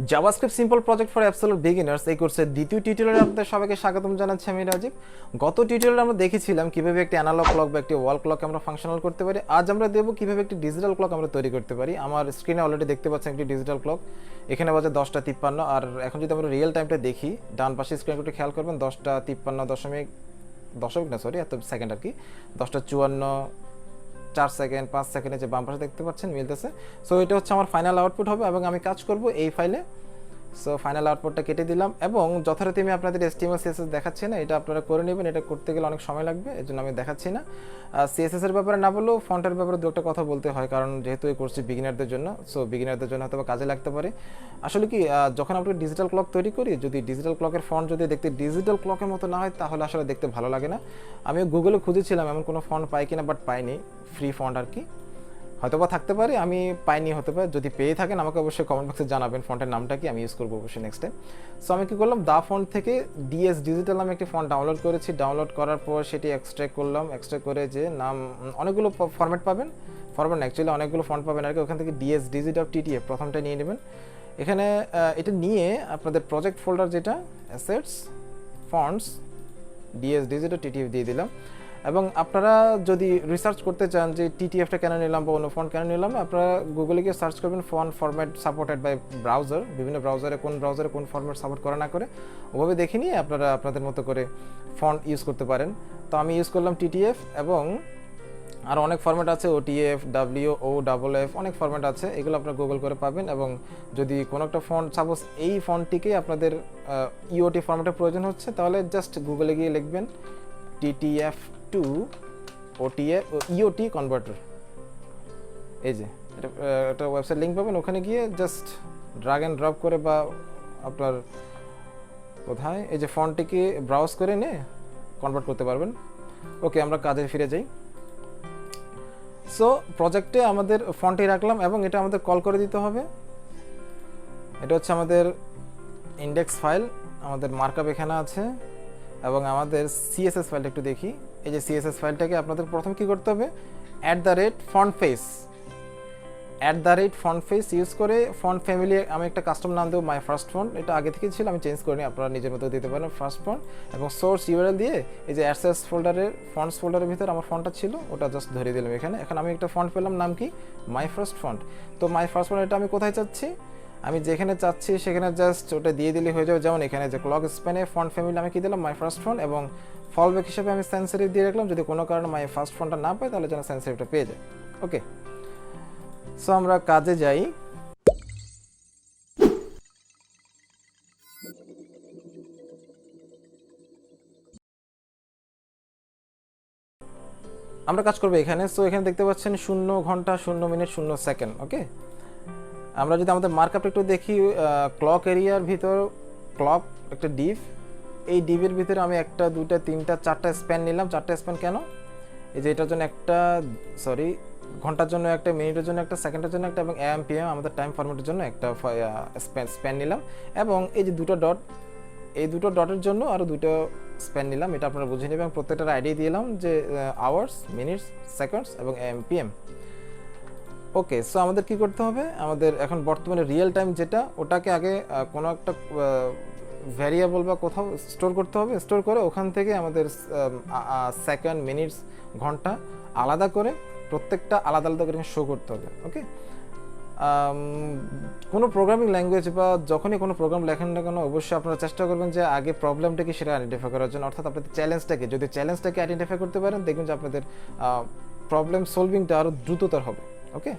JavaScript simple project for absolute beginners এই কোর্সের দ্বিতীয় টিউটোরিয়ালে আপনাদের সবাইকে স্বাগতম জানাচ্ছি। আমি রাজীব। গত টিউটোরিয়ালে আমরা দেখেছিলাম কিভাবে একটি অ্যানালগ ক্লক বা একটি ওয়াল ক্লক আমরা ফাংশনাল করতে পারি। আজ আমরা দেখব কিভাবে একটি ডিজিটাল ক্লক আমরা তৈরি করতে পারি। আমার স্ক্রিনে অলরেডি দেখতে পাচ্ছেন একটি ডিজিটাল ক্লক, এখানে বাজে 10:53। আর এখন যদি আমরা রিয়েল টাইমটা দেখি, ডান পাশে স্ক্রিনে একটু খেয়াল করবেন, 10:53 এত সেকেন্ড আর কি, 10:54 4 সেকেন্ড 5 সেকেন্ডে যে বাম পাশে দেখতে পাচ্ছেন মিলতেছে। সো এটা হচ্ছে আমার ফাইনাল আউটপুট হবে এবং আমি কাজ করব এই ফাইলে। সো ফাইনাল আউটপুটটা কেটে দিলাম এবং যথারীতি আমি আপনাদের HTML CSS দেখাচ্ছি না, এটা আপনারা করে নেবেন। এটা করতে গেলে অনেক সময় লাগবে, এর জন্য আমি দেখাচ্ছি না। CSS এর ব্যাপারে না বললেও ফন্টের ব্যাপারে দু একটা কথা বলতে হয়, কারণ যেহেতু এই কোর্সটি বিগিনারদের জন্য, সো বিগিনারদের জন্য হয়তো কাজে লাগতে পারে। আসলে কি, যখন আমরা ডিজিটাল ক্লক তৈরি করি, যদি ডিজিটাল ক্লকের ফন্ট যদি দেখতে ডিজিটাল ক্লকের মতো না হয় তাহলে আসলে দেখতে ভালো লাগে না। আমিও গুগলে খুঁজেছিলাম এমন কোনো ফন্ট পাই কিনা, বাট পাইনি। ফ্রি ফন্ট আর কি, হয়তো বা থাকতে পারে, আমি পাইনি, হতে পারে। যদি পেয়ে থাকেন আমাকে অবশ্যই কমেন্ট বক্সে জানাবেন ফন্টের নামটা কি, আমি ইউজ করবো অবশ্যই নেক্সট টাইম। সো আমি কী করলাম, দা ফন্ট থেকে DS ডিজিটাল নামে একটি ফন্ট ডাউনলোড করেছি। ডাউনলোড করার পর সেটি এক্সট্রাক্ট করলাম। এক্সট্রাক্ট করে যে নাম, অনেকগুলো ফরম্যাট পাবেন, ফরম্যাট অ্যাকচুয়ালি অনেকগুলো ফন্ট পাবেন আর কি। ওখান থেকে DS digit.ttf প্রথমটা নিয়ে নেবেন। এখানে এটা নিয়ে আপনাদের প্রজেক্ট ফোল্ডার যেটা অ্যাসেটস ফন্টস DS digit.ttf দিয়ে দিলাম। এবং আপনারা যদি রিসার্চ করতে চান যে TTFটা কেন নিলাম বা অন্য ফন্ট কেন নিলাম, আপনারা গুগলে গিয়ে সার্চ করবেন font format supported by browser. বিভিন্ন ব্রাউজারে কোন ফরম্যাট সাপোর্ট করে না করে ওভাবে দেখে নিয়ে আপনারা আপনাদের মতো করে ফন্ট ইউজ করতে পারেন। তো আমি ইউজ করলাম TTF, এবং আরও অনেক ফরম্যাট আছে, OTF, WOFF, অনেক ফরম্যাট আছে, এগুলো আপনারা গুগল করে পাবেন। এবং যদি কোনো একটা ফন্ট, সাপোজ এই ফন্টটিকে আপনাদের EOT ফরম্যাটের প্রয়োজন হচ্ছে, তাহলে জাস্ট গুগলে গিয়ে লিখবেন TTF টু EOT কনভার্টার। এই যে এটা একটা ওয়েবসাইট লিঙ্ক পাবেন, ওখানে গিয়ে জাস্ট ড্রাগ অ্যান্ড ড্রপ করে বা আপনার কোথায় এই যে ফন্টটিকে ব্রাউজ করে নিয়ে কনভার্ট করতে পারবেন। ওকে, আমরা কাজে ফিরে যাই। সো প্রজেক্টে আমাদের ফন্টই রাখলাম এবং এটা আমাদের কল করে দিতে হবে। এটা হচ্ছে আমাদের ইন্ডেক্স ফাইল, আমাদের মার্কআপ এখানে আছে। এবং আমাদের CSS ফাইলটা একটু দেখি। এই যে CSS ফাইলটাকে আপনাদের প্রথম কি করতে হবে, @fontface ইউজ করে ফন্ট ফ্যামিলি, আমি একটা কাস্টম নাম দেবো মাই ফার্স্ট ফন্ট। এটা আগে থেকে ছিল, আমি চেঞ্জ করিনি, আপনারা নিজের মতো দিতে পারেন ফার্স্ট ফন্ট। এবং সোর্স URL দিয়ে এই যে অ্যাডসেস ফোল্ডারের ফন্টস ফোল্ডারের ভিতরে আমার ফন্টটা ছিল, ওটা জাস্ট ধরে দিলাম এখানে। এখন আমি একটা ফন্ট পেলাম, নাম কি, মাই ফার্স্ট ফন্ট। তো মাই ফার্স্ট ফন্ট এটা আমি কোথায় চাচ্ছি, আমি যেখানে চাচ্ছি সেখানে জাস্ট ওটা দিয়ে দিলে হয়ে যাবে। যেমন এখানে যে ক্লক স্প্যানে ফন্ট ফ্যামিলি আমি কি দিলাম, মাই ফার্স্ট ফন্ট, এবং ফলব্যাক হিসেবে আমি সেন্সিটিভ দিয়ে রাখলাম, যদি কোনো কারণে মাই ফার্স্ট ফন্টটা না পাই তাহলে যেন সেন্সিটিভটা পেয়ে যায়। ওকে, সো আমরা কাজে যাই। আমরা কাজ করবো এখানে। সো এখানে দেখতে পাচ্ছেন 0 ঘন্টা 0 মিনিট 0 সেকেন্ড। ওকে, আমরা যদি আমাদের মার্কআপটা একটু দেখি, ক্লক এরিয়ার ভিতর ক্লক একটা ডিভ, এই ডিভের ভিতরে আমি 1 2 3 4টা স্প্যান নিলাম। 4টা স্প্যান কেন, এই যে এটার জন্য একটা, সরি, ঘন্টার জন্য একটা, মিনিটের জন্য একটা, সেকেন্ডের জন্য একটা, এবং AM PM আমাদের টাইম ফরম্যাটের জন্য একটা স্প্যান নিলাম। এবং এই যে দুটো ডট, এই দুটো ডটের জন্য আরও দুটো স্প্যান নিলাম। এটা আপনারা বুঝে নেবেন। প্রত্যেকটার আইডি দিলাম যে আওয়ার্স, মিনিটস, সেকেন্ডস এবং AM PM। ওকে, সো আমাদের কি করতে হবে, আমাদের এখন বর্তমানে রিয়েল টাইম যেটা, ওটাকে আগে কোনো একটা ভ্যারিয়েবল বা কোথাও স্টোর করতে হবে। স্টোর করে ওখান থেকে আমাদের সেকেন্ড, মিনিটস, ঘন্টা আলাদা করে প্রত্যেকটা আলাদা আলাদা করে শো করতে হবে। ওকে, কোনো প্রোগ্রামিং ল্যাঙ্গুয়েজ বা যখনই কোনো প্রোগ্রাম লেখেন না কেন, অবশ্যই আপনারা চেষ্টা করবেন যে আগে প্রবলেমটা কি সেটা আইডেন্টিফাই করার জন্য, অর্থাৎ আপনাদের চ্যালেঞ্জটাকে, যদি চ্যালেঞ্জটাকে আইডেন্টিফাই করতে পারেন, দেখবেন যে আপনাদের প্রবলেম সলভিংটা আরও দ্রুততর হবে। ওকে,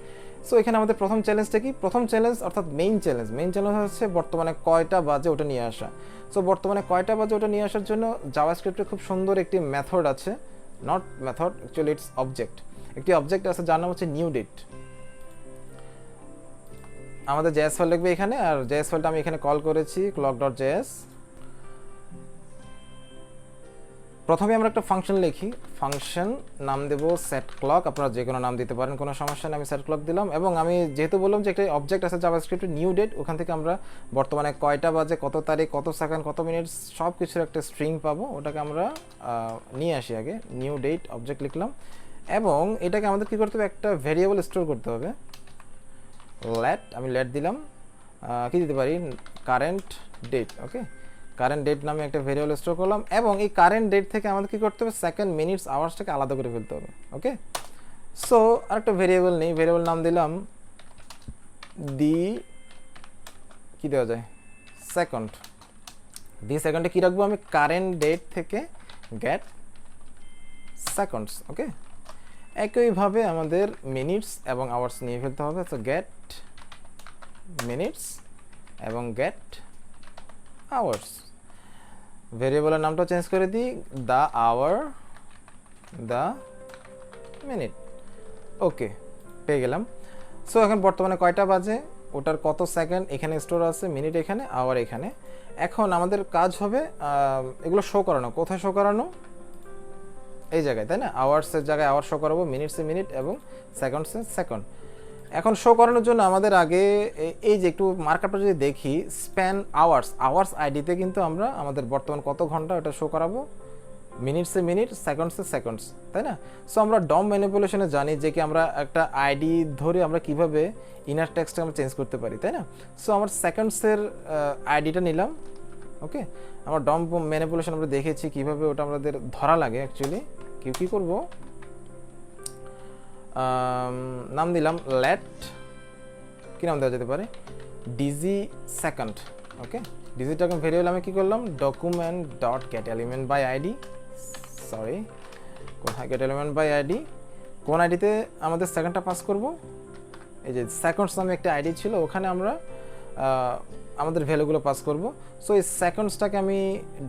সো এখানে আমাদের প্রথম চ্যালেঞ্জটা কি, প্রথম চ্যালেঞ্জ অর্থাৎ মেইন চ্যালেঞ্জ হচ্ছে বর্তমানে কয়টা বাজে ওটা নিয়ে আসা। সো বর্তমানে কয়টা বাজে ওটা নিয়ে আসার জন্য জাভাস্ক্রিপ্টের খুব সুন্দর একটি মেথড আছে, not method, actually it's object. একটি অবজেক্ট আছে যার নাম হচ্ছে নিউ ডেট। আমাদের JS ফাইল লিখবে এখানে, আর JS ফাইলটা আমি এখানে কল করেছি clock.js। প্রথমে আমরা একটা ফাংশন লিখি, ফাংশন নাম দেবো সেট ক্লক, আপনারা যে কোনো নাম দিতে পারেন, কোনো সমস্যা নেই। আমি সেট ক্লক দিলাম, এবং আমি যেহেতু বললাম যে একটা অবজেক্ট আছে জাভাস্ক্রিপ্টে নিউ ডেট, ওখান থেকে আমরা বর্তমানে কয়টা বাজে, কত তারিখ, কত সেকেন্ড, কত মিনিট, সব কিছুর একটা স্ট্রিং পাবো। ওটাকে আমরা নিয়ে আসি আগে, নিউ ডেট অবজেক্ট লিখলাম। এবং এটাকে আমাদের কী করতে হবে, একটা ভেরিয়েবল স্টোর করতে হবে। লেট, আমি লেট দিলাম। কি দিতে পারি, কারেন্ট ডেট। ওকে, কারেন্ট ডেট নামে একটা ভেরিয়েবল স্টোর করলাম, এবং এই কারেন্ট ডেট থেকে আমাদের কী করতে হবে, সেকেন্ড, মিনিটস, আওয়ার্সটাকে আলাদা করে ফেলতে হবে। ওকে, সো আরেকটা ভেরিয়েবল নেই, ভেরিয়েবল নাম দিলাম কি দেওয়া যায়, সেকেন্ড। সেকেন্ডে কী রাখবো আমি, কারেন্ট ডেট থেকে গেট সেকেন্ডস। ওকে, একইভাবে আমাদের মিনিটস এবং আওয়ার্স নিয়ে ফেলতে হবে। তো গেট মিনিটস এবং গেট আওয়ার্স। ভেরিয়েবলের নামটা চেঞ্জ করে দিই, দ্য আওয়ার, দ্য মিনিট। ওকে, পেয়ে গেলাম। সো এখন বর্তমানে কয়টা বাজে, ওটার কত সেকেন্ড এখানে স্টোর আছে, মিনিট এখানে, আওয়ার এখানে। এখন আমাদের কাজ হবে এগুলো শো করানো। কোথায় শো করানো, এই জায়গায়, তাই না? আওয়ার্সের জায়গায় আওয়ার শো করাবো, মিনিটসে মিনিট এবং সেকেন্ডসে সেকেন্ড। এখন শো করানোর জন্য আমাদের আগে এই যে একটু মার্কআপটা যদি দেখি, স্প্যান আওয়ার্স আইডিতে কিন্তু আমরা আমাদের বর্তমান কত ঘন্টা ওটা শো করাবো, মিনিটসে মিনিট, সেকেন্ডসে সেকেন্ডস, তাই না? সো আমরা ডম ম্যানিপুলেশনে জানি যে কি আমরা একটা আইডি ধরে আমরা কিভাবে ইনার টেক্সটটা আমরা চেঞ্জ করতে পারি, তাই না? সো আমার সেকেন্ডসের আইডিটা নিলাম। ওকে, আমার ডম ম্যানিপুলেশন আমরা দেখেছি কিভাবে ওটা আমাদের ধরা লাগে। অ্যাকচুয়ালি কী করবো, নাম দিলাম লেট, কী নাম দেওয়া যেতে পারে, ডিজি সেকেন্ড। ওকে, ডিজিটাকে ভেরিয়েবল আমি কী করলাম, document dot get element by ID, sorry কোথায় গেট এলিমেন্ট বাই আইডি, কোন আইডিতে আমাদের সেকেন্ডটা পাস করব, এই যে সেকেন্ডস নামে একটা আইডি ছিল, ওখানে আমরা আমাদের ভ্যালুগুলো পাস করব। সো এই সেকেন্ডসটাকে আমি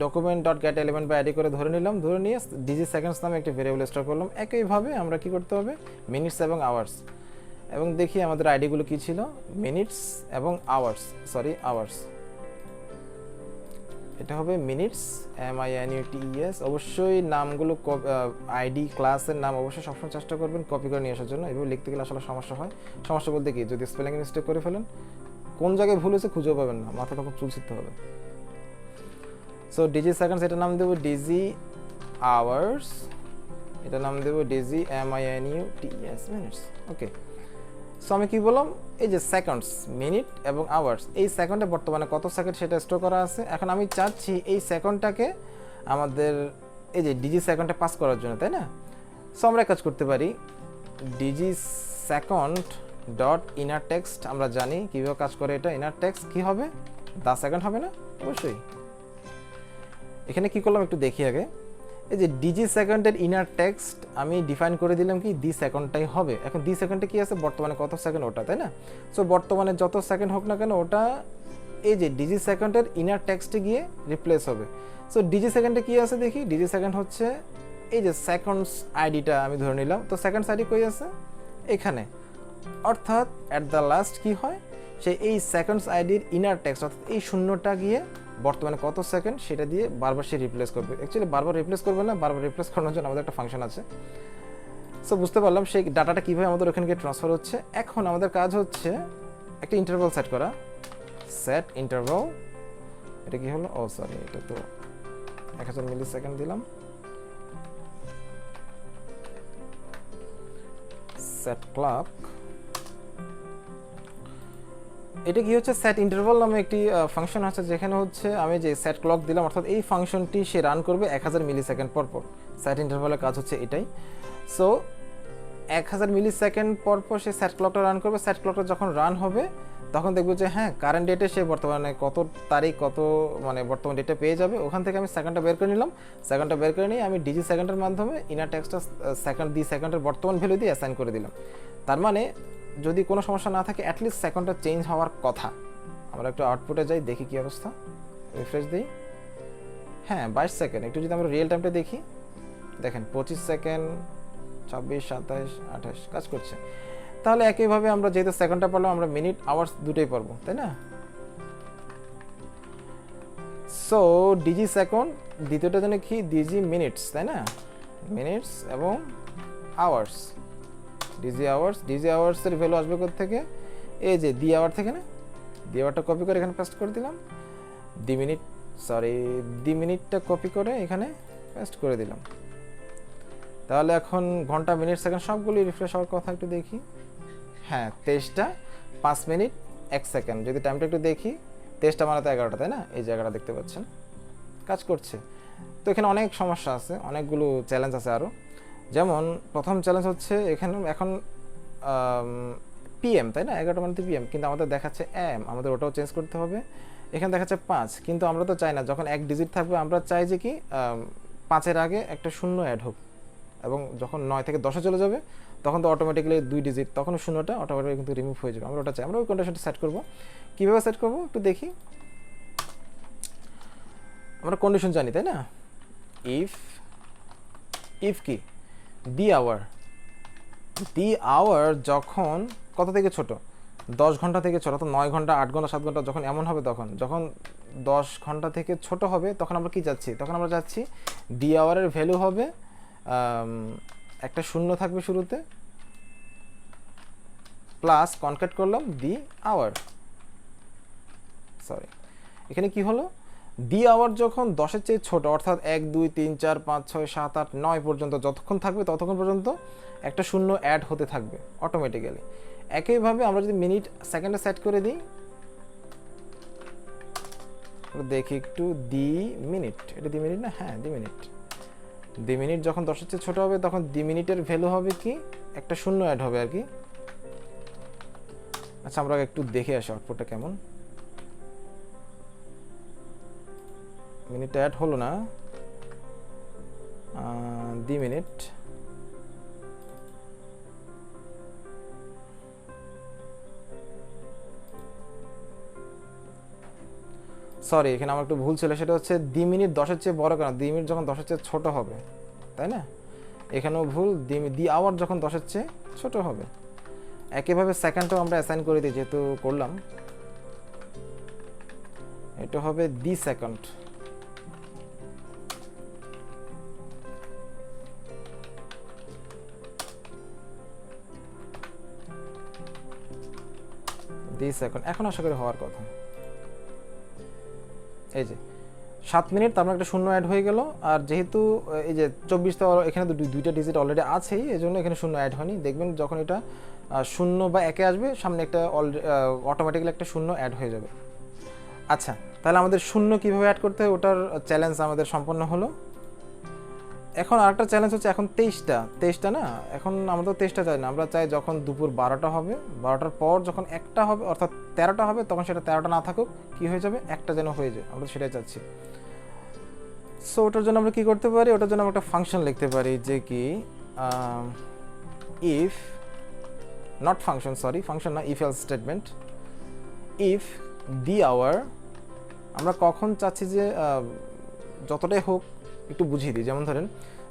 document dot get element by ID করে ধরে নিলাম, ধরে নিয়ে ডিজি সেকেন্ডস নামে একটা ভেরিয়েবল স্টোর করলাম। একইভাবে আমরা কি করতে হবে, মিনিটস এবং আওয়ার্স, এবং দেখি আমাদের আইডিগুলো কি ছিল, মিনিটস এবং আওয়ার্স, আওয়ার্স, এটা হবে মিনিটস, MINUTES। অবশ্যই নামগুলো আইডি ক্লাসের নাম অবশ্যই সবসময় চেষ্টা করবেন কপি করে নিয়ে আসার জন্য। এভাবে লিখতে গেলে আসলে সমস্যা হয়। সমস্যা বলতে কি, যদি স্পেলিং মিস্টেক করে ফেলেন, কোন জায়গায় ভুল হয়েছে খুঁজেও পাবেন না, মাথাটা খুব চুলছিতে হবে। সো ডিজি সেকেন্ডস, এটা নাম দেবো ডিজি আওয়ার্স, এটা নাম দেবো ডিজি MINUTES মিনিটস। ওকে, সো আমি কি বললাম, এই যে সেকেন্ডস, মিনিট এবং আওয়ার্স, এই সেকেন্ডে বর্তমানে কত সেকেন্ড সেটা স্টোর করা আছে। এখন আমি চাচ্ছি এই সেকেন্ডটাকে আমাদের এই যে ডিজি সেকেন্ডে পাস করার জন্য, তাই না? সো আমরা কাজ করতে পারি, DG second dot inner text, আমরা জানি কীভাবে কাজ করে এটা। ইনার টেক্সট কী হবে, দা সেকেন্ড হবে না? অবশ্যই। এখানে কি করলাম একটু দেখি আগে, এই যে ডিজি সেকেন্ডের ইনার টেক্সট আমি ডিফাইন করে দিলাম কি, দি সেকেন্ডটাই হবে। এখন দি সেকেন্ডে কি আছে, বর্তমানে কত সেকেন্ড ওটা, তাই না? সো বর্তমানে যত সেকেন্ড হোক না কেন, ওটা এই যে ডিজি সেকেন্ডের ইনার টেক্সটে গিয়ে রিপ্লেস হবে। সো ডিজি সেকেন্ডে কি আছে দেখি, ডিজি সেকেন্ড হচ্ছে এই যে সেকেন্ডস আইডিটা আমি ধরে নিলাম। তো সেকেন্ডস আইডি কই আছে, এখানে। অর্থাৎ অ্যাট দ্য লাস্ট কি হয়, সে এই সেকেন্ডস আইডির ইনার টেক্সট, অর্থাৎ এই শূন্যটা গিয়ে বর্তমানে কত সেকেন্ড সেটা দিয়ে বারবার সে রিপ্লেস করবে। অ্যাকচুয়ালি বারবার রিপ্লেস করবে না, বারবার রিপ্লেস করানোর জন্য আমাদের একটা ফাংশন আছে। সো বুঝতে পারলাম সেই ডাটাটা কীভাবে আমাদের ওখানে গিয়ে ট্রান্সফার হচ্ছে। এখন আমাদের কাজ হচ্ছে একটা ইন্টারভাল সেট করা, সেট ইন্টারভাল। এটা কি হলো, ও সরি, এটা তো 1000 মিলি সেকেন্ড দিলাম, সেট ক্লক। এটা কি হচ্ছে, সেট ইন্টারভাল নামে একটি ফাংশন আছে, যেখানে হচ্ছে আমি যে সেট ক্লক দিলাম, অর্থাৎ এই ফাংশনটি সে রান করবে 1000 মিলি সেকেন্ড পর পর। সেট ইন্টারভালের কাজ হচ্ছে এটাই। সো 1000 মিলি সেকেন্ড পর পর সে সেট ক্লকটা রান করবে। সেট ক্লকটা যখন রান হবে তখন দেখবো যে হ্যাঁ, কারেন্ট ডেটে সে বর্তমানে কত তারিখ, কত মানে বর্তমান ডেটে পেয়ে যাবে। ওখান থেকে আমি সেকেন্ডটা বের করে নিলাম। সেকেন্ডটা বের করে নিয়ে আমি ডিজি সেকেন্ডের মাধ্যমে ইনার টেক্সটটা সেকেন্ডের বর্তমান ভ্যালু দিয়ে অ্যাসাইন করে দিলাম। তার মানে যদি কোনো সমস্যা না থাকে, অ্যাটলিস্ট সেকেন্ডটা চেঞ্জ হওয়ার কথা। আমরা একটু আউটপুটে যাই, দেখি কী অবস্থা, রিফ্রেশ দিই। হ্যাঁ, 22 সেকেন্ড। একটু যদি আমরা রিয়েল টাইমটা দেখি, দেখেন 25 সেকেন্ড, 26, 27, 28 কাজ করছে। তাহলে একইভাবে আমরা যেহেতু সেকেন্ডটা পারলাম, আমরা মিনিট আওয়ার্স দুটোই পারবো, তাই না? সো ডিজি সেকেন্ড, দ্বিতীয়টা যেন কি, ডিজি মিনিটস, তাই না? মিনিটস এবং আওয়ার্স, ডিজি আওয়ার্সের ভ্যালু আসবে কোথা থেকে, এই যে দি আওয়ার থেকে না, দি আওয়ারটা কপি করে এখানে পেস্ট করে দিলাম, দি মিনিটটা কপি করে এখানে পেস্ট করে দিলাম। তাহলে এখন ঘন্টা, মিনিট, সেকেন্ড সবগুলি রিফ্রেশ হওয়ার কথা। একটু দেখি, হ্যাঁ 23টা 5 মিনিট 1 সেকেন্ড। যদি টাইমটা একটু দেখি, 23টা মানে তো 11টা, তাই না? এই জায়গাটা দেখতে পাচ্ছেন কাজ করছে। তো এখানে অনেক সমস্যা আছে, অনেকগুলো চ্যালেঞ্জ আছে আরও। যেমন প্রথম চ্যালেঞ্জ হচ্ছে এখানে এখন পিএম, তাই না? 11টা মানে তো পিএম, কিন্তু আমাদের দেখাচ্ছে এম, আমাদের ওটাও চেঞ্জ করতে হবে। এখানে দেখাচ্ছে 5, কিন্তু আমরা তো চাই না, যখন 1 ডিজিট থাকবে আমরা চাই যে কি 5-এর আগে একটা শূন্য অ্যাড হোক, এবং যখন 9 থেকে 10-এ চলে যাবে তখন তো অটোমেটিক্যালি 2 ডিজিট, তখন শূন্যটা অটোমেটিক্যালি কিন্তু রিমুভ হয়ে যাবে। আমরা ওটা চাই, আমরা ওই কন্ডিশনটা সেট করব। কীভাবে সেট করব একটু দেখি। আমরা কন্ডিশন জানি, তাই না? ইফ কি দি আওয়ার যখন কত থেকে ছোট, 10 ঘন্টা থেকে ছোট, তো 9 ঘন্টা 8 ঘন্টা 7 ঘন্টা যখন এমন হবে, যখন 10 ঘন্টা থেকে ছোট হবে তখন আমরা কি চাচ্ছি, তখন আমরা চাচ্ছি দি আওয়ারের ভ্যালু হবে একটা শূন্য থাকবে শুরুতে, প্লাস কনক্যাট করলাম দি আওয়ার। সরি, এখানে কি হলো, দি আওয়ার যখন 10-এর চেয়ে ছোট, অর্থাৎ 1 2 3 4 5 6 7 8 9 পর্যন্ত যতক্ষণ থাকবে ততক্ষণ পর্যন্ত একটা শূন্য অ্যাড হতে থাকবে অটোমেটিক্যালি। একইভাবে আমরা যদি মিনিট সেকেন্ডে সেট করে দিই, দেখি একটু দি মিনিট, এটা দি মিনিট না? হ্যাঁ, দি মিনিট যখন 10-এর চেয়ে ছোট হবে তখন দি মিনিটের ভ্যালু হবে কি একটা শূন্য অ্যাড হবে আর কি। আচ্ছা, আমরা একটু দেখে আসি আউটপুটটা কেমন। মিনিট অ্যাড হলো না, দি মিনিট। সরি, এখানে আমার একটু ভুল ছিল, সেটা হচ্ছে দি মিনিট 10-এর চেয়ে বড়, কেন দি মিনিট যখন 10-এর চেয়ে ছোট হবে, তাই না? এখানেও ভুল, দি আওয়ার যখন 10-এর চেয়ে ছোট হবে। একইভাবে সেকেন্ডটাও আমরা অ্যাসাইন করে দিই, যেহেতু করলাম, এটা হবে দি সেকেন্ড। এখন আশা করি হওয়ার কথা। এই যে 7 মিনিট, তার মানে একটা শূন্য অ্যাড হয়ে গেল। আর যেহেতু এই যে 24, তো এখানে দুইটা ডিজিট অলরেডি আছেই, এই জন্য এখানে শূন্য অ্যাড হয়নি। দেখবেন যখন এটা 0 বা 1-এ আসবে, সামনে একটা অটোমেটিক্যালি একটা শূন্য অ্যাড হয়ে যাবে। আচ্ছা, তাহলে আমাদের শূন্য কীভাবে অ্যাড করতে হয় ওটার চ্যালেঞ্জ আমাদের সম্পন্ন হলো। এখন আরেকটা চ্যালেঞ্জ হচ্ছে, এখন 23টা না, এখন আমরা তো 23টা চাই না, আমরা চাই যখন দুপুর 12টা হবে, 12টার পর যখন 1টা হবে, অর্থাৎ 13টা হবে, তখন সেটা 13টা না থাকুক, কি হয়ে যাবে, একটা যেন হয়ে যায়, আমরা সেটাই চাচ্ছি। সো ওটার জন্য আমরা কি করতে পারি, ওটার জন্য আমরা একটা ফাংশন লিখতে পারি, যে কি if not function, sorry function না, if else statement. If the hour, আমরা কখন চাচ্ছি যে যতটাই হোক একটু বুঝিয়ে দিই। যেমন ধরেন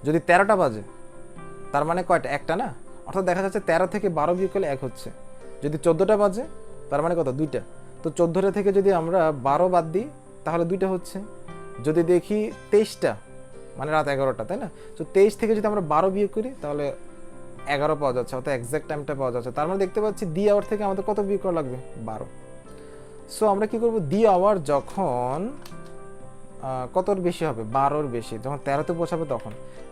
যদি 13টা বাজে, তার মানে কয়টা, একটা না, অর্থাৎ দেখা যাচ্ছে 13 থেকে 12 বিয়োগ করলে 1 হচ্ছে। যদি 14টা বাজে, তার মানে কত, 2টা। তো 14টা থেকে যদি আমরা 12 বাদ দিই তাহলে 2টা হচ্ছে। যদি দেখি 23টা মানে রাত 11টা, তাই না? তো 23 থেকে যদি আমরা 12 বিয়োগ করি তাহলে 11 পাওয়া যাচ্ছে, অর্থাৎ এক্স্যাক্ট টাইমটা পাওয়া যাচ্ছে। তার মানে দেখতে পাচ্ছি দি আওয়ার থেকে আমাদের কত বিয়োগ করা লাগবে, 12। সো আমরা কি করব, দি আওয়ার যখন কতর বেশি হবে, 12-র বেশি, যখন 13তে পৌঁছাবে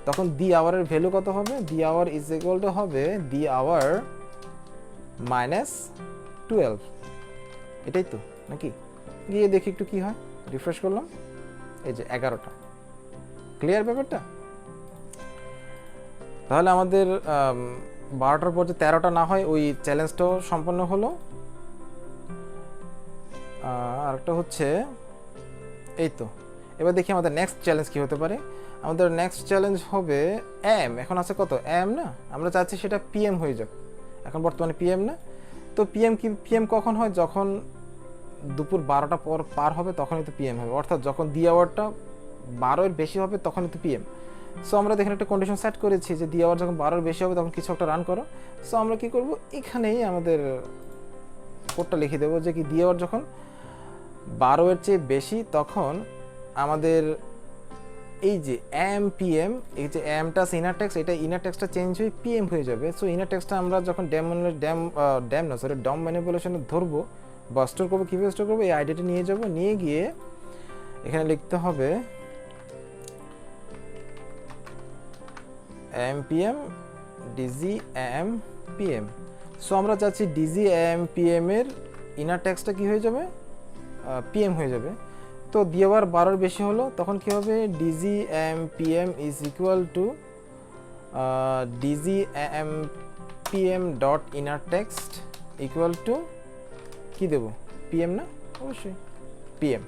তখন দি আওয়ারের ভ্যালু কত হবে, দি আওয়ার ইজ ইকুয়াল টু হবে দি আওয়ার -12। এটাই তো নাকি? গিয়ে দেখি একটু কি হয়, রিফ্রেশ করলাম, এই যে 11টা। ক্লিয়ার ব্যাপারটা? তাহলে আমাদের 12টার পর যে 13টা না হয়, ওই চ্যালেঞ্জটাও সম্পন্ন হলো। আরেকটা হচ্ছে এই তো। এবার দেখি আমাদের নেক্সট চ্যালেঞ্জ কি হতে পারে। আমাদের নেক্সট চ্যালেঞ্জ হবে এম। এখন আছে কত, এম না, আমরা চাচ্ছি সেটা পিএম হয়ে যাক। এখন বর্তমানে পিএম না, তো পিএম কখন হয়, যখন দুপুর 12টা পর পার হবে তখনই তো পিএম হবে, অর্থাৎ যখন দি আওয়ারটা 12-এর বেশি হবে তখনই তো পিএম। সো আমরা দেখেন একটা কন্ডিশন সেট করেছি যে দি আওয়ার যখন 12-এর বেশি হবে তখন কিছু একটা রান করো। সো আমরা কি করব, এখানেই আমাদের কোডটা লিখে দেবো যে কি দি আওয়ার যখন 12-এর চেয়ে বেশি তখন আমাদের এই যে এম পিএম, এই যে এমটা ইনার টেক্সট, এটা ইনার টেক্সটটা চেঞ্জ হয়ে পিএম হয়ে যাবে। সো ইনার টেক্সটটা আমরা যখন ডম ম্যানিপুলেশনে ধরবো বা স্টোর করবো, কীভাবে স্টোর করবো, এই আইডিটা নিয়ে যাব, নিয়ে গিয়ে এখানে লিখতে হবে AM PM DG M PM. So আমরা চাচ্ছি ডিজি এম পিএম এর ইনার টেক্সটটা কি হয়ে যাবে, পিএম হয়ে যাবে। তো দিয়ে আবার 12-এর বেশি হলো, তখন কি হবে, DG M PM is equal to DG M PM dot inner text equal to কী দেবো, পিএম না, অবশ্যই পিএম।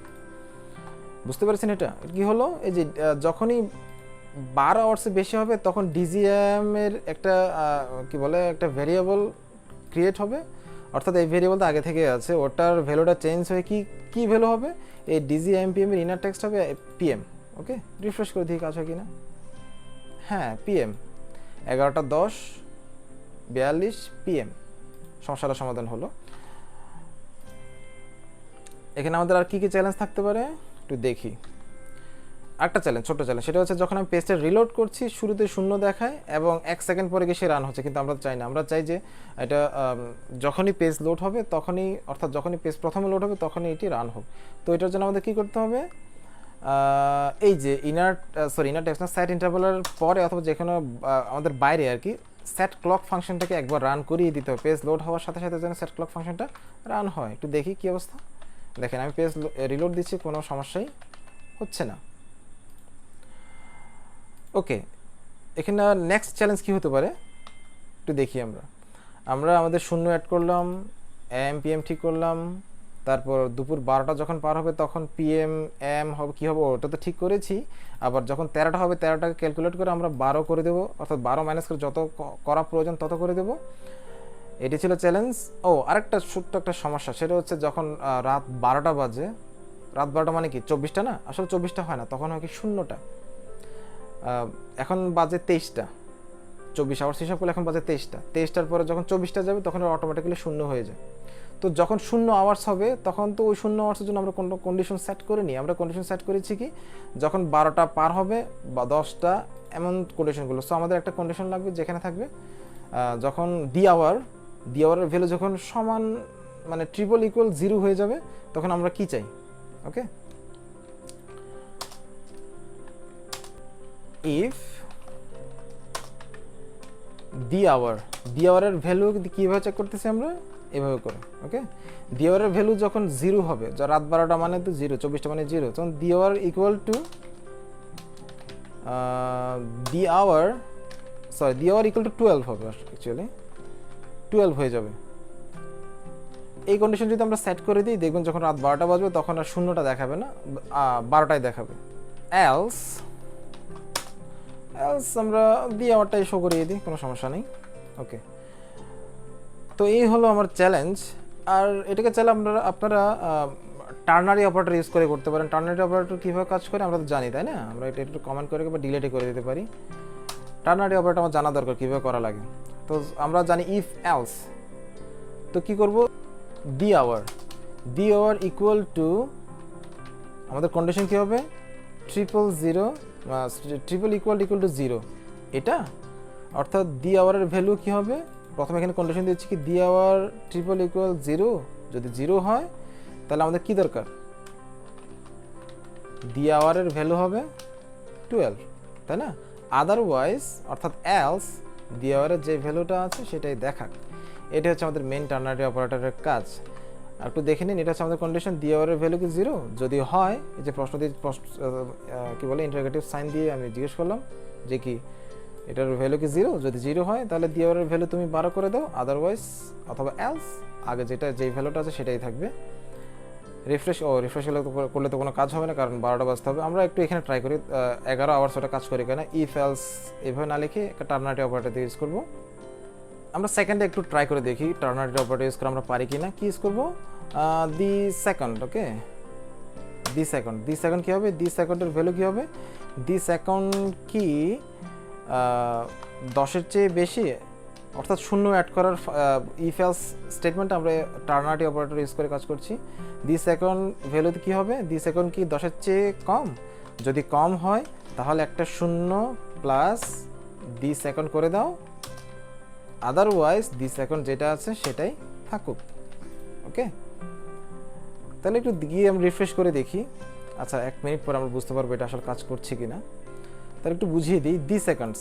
বুঝতে পারছেন এটা কি হলো, এই যে যখনই 12 আওয়ার্সে বেশি হবে তখন ডিজিএম এর একটা কি বলে একটা ভেরিয়েবল ক্রিয়েট হবে, অর্থাৎ এই ভেরিয়েবলটা আগে থেকে আছে, ওটার ভ্যালুটা চেঞ্জ হয়ে কি ভ্যালু হবে, এই ডিজিএম পিএম এর ইনার টেক্সট হবে পিএম। ওকে, রিফ্রেশ করে দিয়ে কাজ হয় কিনা, হ্যাঁ পিএম, 11:10:42 পিএম, সমস্যাটার সমাধান হলো। এখানে আমাদের আর কি কি চ্যালেঞ্জ থাকতে পারে একটু দেখি। একটা চ্যালেঞ্জ, ছোট চ্যালেঞ্জ, সেটা হচ্ছে যখন আমি পেজটা রিলোড করছি শুরুতে 0 দেখায় এবং 1 সেকেন্ড পরে গিয়ে সে রান হচ্ছে, কিন্তু আমরা চাই না, আমরা চাই যে এটা যখনই পেজ লোড হবে তখনই, অর্থাৎ যখনই পেজ প্রথমে লোড হবে তখনই এটি রান হোক। তো এটার জন্য আমাদের কী করতে হবে, এই যে ইনার টেক্সট না, সেট ইন্টারভালের পরে অথবা যেখানে আমাদের বাইরে আর কি সেট ক্লক ফাংশনটাকে একবার রান করিয়ে দিতে হবে, পেজ লোড হওয়ার সাথে সাথে যেন সেট ক্লক ফাংশনটা রান হয়। একটু দেখি কী অবস্থা। দেখেন আমি পেজ রিলোড দিচ্ছি, কোনো সমস্যাই হচ্ছে না। ওকে, এখানে নেক্সট চ্যালেঞ্জ কী হতে পারে একটু দেখি। আমরা আমাদের 0 অ্যাড করলাম, এম পিএম ঠিক করলাম, তারপর দুপুর 12টা যখন পার হবে তখন পিএম এম হবে, কী হবে ওটা তো ঠিক করেছি। আবার যখন 13টা হবে 13টাকে ক্যালকুলেট করে আমরা 12 করে দেবো, অর্থাৎ 12 মাইনাস করে যত করা প্রয়োজন তত করে দেবো। এটি ছিল চ্যালেঞ্জ। আরেকটা ছোট্ট একটা সমস্যা, সেটা হচ্ছে যখন রাত 12টা বাজে, রাত 12টা মানে কি 24টা না, আসলে 24টা হয় না, তখন হয় কি 0টা। এখন বাজে 23টা, 24 আওয়ার্স হিসাব করলে এখন বাজে 23টার পরে যখন 24টা যাবে তখন অটোমেটিক্যালি 0 হয়ে যায়। তো যখন 0 আওয়ার্স হবে তখন তো ওই 0 আওয়ার্সের জন্য আমরা কোনো কন্ডিশন সেট করিনি, আমরা কন্ডিশন সেট করেছি কি যখন 12টা পার হবে বা 10টা, এমন কন্ডিশনগুলো। সো আমাদের একটা কন্ডিশন লাগবে যেখানে থাকবে যখন দি আওয়ারের ভ্যালু যখন সমান মানে =0 হয়ে যাবে তখন আমরা কি চাই। ওকে, ইফ দি আওয়ারের ভ্যালু কীভাবে চেক করতেছি আমরা, এভাবে করে। ওকে, দি আওয়ারের ভ্যালু যখন 0 হবে, রাত 12টা মানে তো 0, 24টা মানে 0, তখন the hour equal to the hour equal to 12 হবে, অ্যাকচুয়ালি 12 হয়ে যাবে। এই কন্ডিশন যদি আমরা সেট করে দিই, দেখবেন যখন রাত 12টা বাজবে তখন আর 0টা দেখাবে না, 12টাই দেখাবে। এলস আমরা দি আওয়ারটাই শো করিয়ে দিই, কোনো সমস্যা নেই। ওকে, তো এই হলো আমার চ্যালেঞ্জ। আর এটাকে চাইলে আপনারা টার্নারি অপারেটর ইউজ করে করতে পারেন। টার্নারি অপারেটর কীভাবে কাজ করে আমরা তো জানি, তাই না? আমরা এটা একটু কমেন্ট করে বা ডিলেটে করে দিতে পারি। টার্নারি অপারেটর আমার জানা দরকার কীভাবে করা লাগে। তো আমরা জানি ইফ এলস, তো কী করব, দি আওয়ার ইকুয়াল টু আমাদের কন্ডিশন কী হবে, ট্রিপল ইকুয়াল টু 0, এটা অর্থাৎ দি আওয়ারের ভ্যালু কী হবে, প্রথমে এখানে কন্ডিশন দিচ্ছি কি দি আওয়ার ট্রিপল ইকুয়াল 0, যদি 0 হয় তাহলে আমাদের কি দরকার, দি আওয়ারের ভ্যালু হবে 12, তাই না? আদারওয়াইজ অর্থাৎ এলস দি আওয়ারের যে ভ্যালুটা আছে সেটাই দেখাক। এটা হচ্ছে আমাদের মেন টার্নারি অপারেটরের কাজ। আর একটু দেখে নিন, এটা হচ্ছে আমাদের কন্ডিশন, দি আওয়ারের ভ্যালু কি 0, যদি হয়, এই যে প্রশ্ন দিয়ে কী বলে ইন্টারোগেটিভ সাইন দিয়ে আমি জিজ্ঞেস করলাম যে কি এটার ভ্যালু কি 0, যদি 0 হয় তাহলে দি আওয়ারের ভ্যালু তুমি 12 করে দাও, আদারওয়াইজ অথবা এলস আগে যেই ভ্যালুটা আছে সেটাই থাকবে। রিফ্রেশ করলে তো কোনো কাজ হবে না, কারণ 12টা বাজতে হবে। আমরা একটু এখানে ট্রাই করি 11 আওয়ার্স ওটা কাজ করি কেনা, ইফ এলস এভাবে না লিখে একটা টার্নারি অপারেটর ইউজ করবো। আমরা সেকেন্ডে একটু ট্রাই করে দেখি টার্নারি অপারেটর ইউজ করে আমরা পারি কি না। কি ইউজ করবো, the second. Okay, the second কী হবে, দি সেকেন্ডের ভ্যালু কী হবে, দি সেকেন্ড কি 10-এর চেয়ে বেশি, অর্থাৎ 0 অ্যাড করার ইফ এলস স্টেটমেন্ট আমরা টার্নারি অপারেটর ইউজ করে কাজ করছি। দি সেকেন্ড ভ্যালু কী হবে, দি সেকেন্ড কি 10-এর চেয়ে কম, যদি কম হয় তাহলে একটা 0 প্লাস দি সেকেন্ড করে দাও, আদারওয়াইজ দি সেকেন্ড যেটা আছে সেটাই থাকুক। ওকে, তাহলে একটু গিয়ে আমরা রিফ্রেশ করে দেখি। আচ্ছা, 1 মিনিট পর আমরা বুঝতে পারবো এটা আসলে কাজ করছে কি না। তাহলে একটু বুঝিয়ে দিই, দি সেকেন্ডস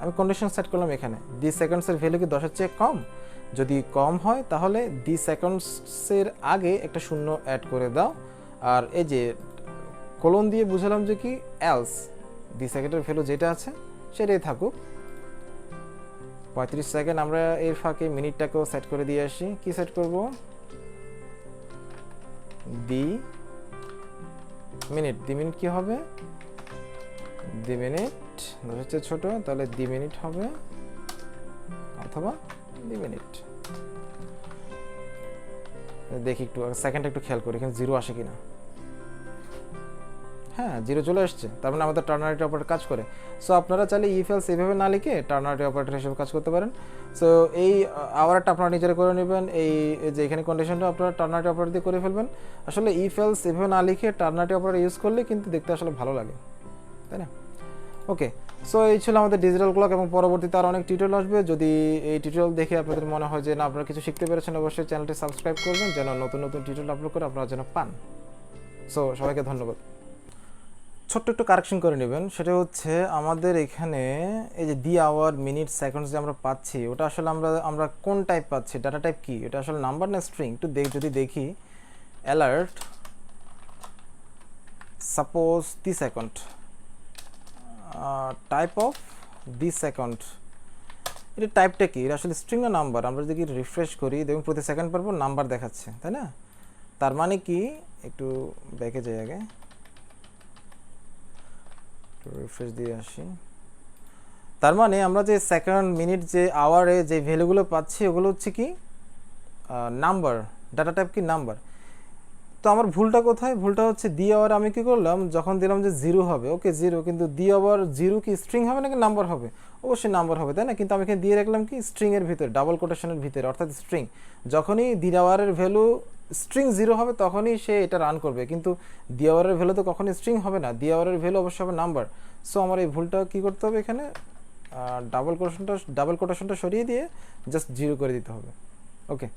আমি কন্ডিশন সেট করলাম এখানে দি সেকেন্ডসের ভ্যালু কি 10-এর চেয়ে কম, যদি কম হয় তাহলে দি সেকেন্ডসের আগে একটা শূন্য অ্যাড করে দাও, আর এই যে কোলন দিয়ে বুঝালাম যে কি এলস দি সেকেন্ডের ভ্যালু যেটা আছে সেটাই থাকুক। 35 সেকেন্ড, আমরা এর ফাঁকে মিনিটটাকেও সেট করে দিয়ে আসি। কি সেট করব, দি মিনিট। দি মিনিট কি হবে, দি মিনিট 10-এর চেয়ে ছোট, তাহলে দি মিনিট হবে অথবা দি মিনিট। দেখি একটু সেকেন্ডটা একটু খেয়াল করি এখানে 0 আসে কিনা। হ্যাঁ 0 চলে আসছে, তার মানে আমাদের টার্নারি অপারেটর কাজ করে। সো আপনারা চাইলে ইফ এলস এইভাবে না লিখে টার্নারি অপারেটর হিসেবে কাজ করতে পারেন। সো এই আওয়ারটা আপনারা নিজেরা করে নেবেন, এই যে এখানে কন্ডিশনটা আপনারা টার্নারি অপারেটর দিয়ে করে ফেলবেন। আসলে ইফ এলস এভাবে না লিখে টার্নারি অপারেটর ইউজ করলে কিন্তু দেখতে আসলে ভালো লাগে, তাই না? ওকে, সো এই ছিল আমাদের ডিজিটাল ক্লক, এবং পরবর্তীতে আর অনেক টিউটোরিয়াল আসবে। যদি এই টিউটোরিয়াল দেখে আপনাদের মনে হয় যে না আপনারা কিছু শিখতে পেরেছেন, অবশ্যই চ্যানেলটি সাবস্ক্রাইব করবেন যেন নতুন নতুন টিউটোরিয়াল আপলোড করে আপনারা যেন পান। সো সবাইকে ধন্যবাদ। ছোট্ট একটু কারেকশন করে নেবেন, সেটা হচ্ছে আমাদের এখানে এই যে দি আওয়ার মিনিট সেকেন্ডস যে আমরা পাচ্ছি, ওটা আসলে আমরা কোন টাইপ পাচ্ছি, ডাটা টাইপ কি, এটা আসলে নাম্বার না স্ট্রিং? একটু যদি দেখি alert suppose the second, type of the second, এটা টাইপটা কি, এটা আসলে স্ট্রিং না নাম্বার? আমরা যদি রিফ্রেশ করি দেখুন প্রতি সেকেন্ড পর পর নাম্বার দেখাচ্ছে, তাই না? তার মানে কি, একটু ব্যাকে যাই আগে, রিফ্রেশ দিয়ে আসি। তার মানে আমরা যে সেকেন্ড মিনিট যে আওয়ারে যে ভ্যালুগুলো পাচ্ছি ওগুলো হচ্ছে কি নাম্বার, ডাটা টাইপ কি নাম্বার। তো আমার ভুলটা কোথায়, ভুলটা হচ্ছে দি আওয়ার আমি কি করলাম, যখন দিলাম যে 0 হবে, ওকে 0, কিন্তু দি আওয়ার 0 কি স্ট্রিং হবে নাকি নাম্বার হবে? অবশ্যই নাম্বার হবে, তাই না? কিন্তু আমি এখানে দিয়ে রাখলাম কি স্ট্রিং এর ভিতরে, ডাবল কোটেশনের ভিতরে, অর্থাৎ স্ট্রিং। যখনই দি আওয়ারের ভ্যালু স্ট্রিং 0 হবে তখনই সে এটা রান করবে, কিন্তু দি আওয়ারের ভ্যালু তো কখনই স্ট্রিং হবে না, দি আওয়ারের ভ্যালু অবশ্যই হবে নাম্বার। সো আমার এই ভুলটা কি করতে হবে, এখানে ডাবল কোটেশনটা সরিয়ে দিয়ে জাস্ট 0 করে দিতে হবে। ওকে।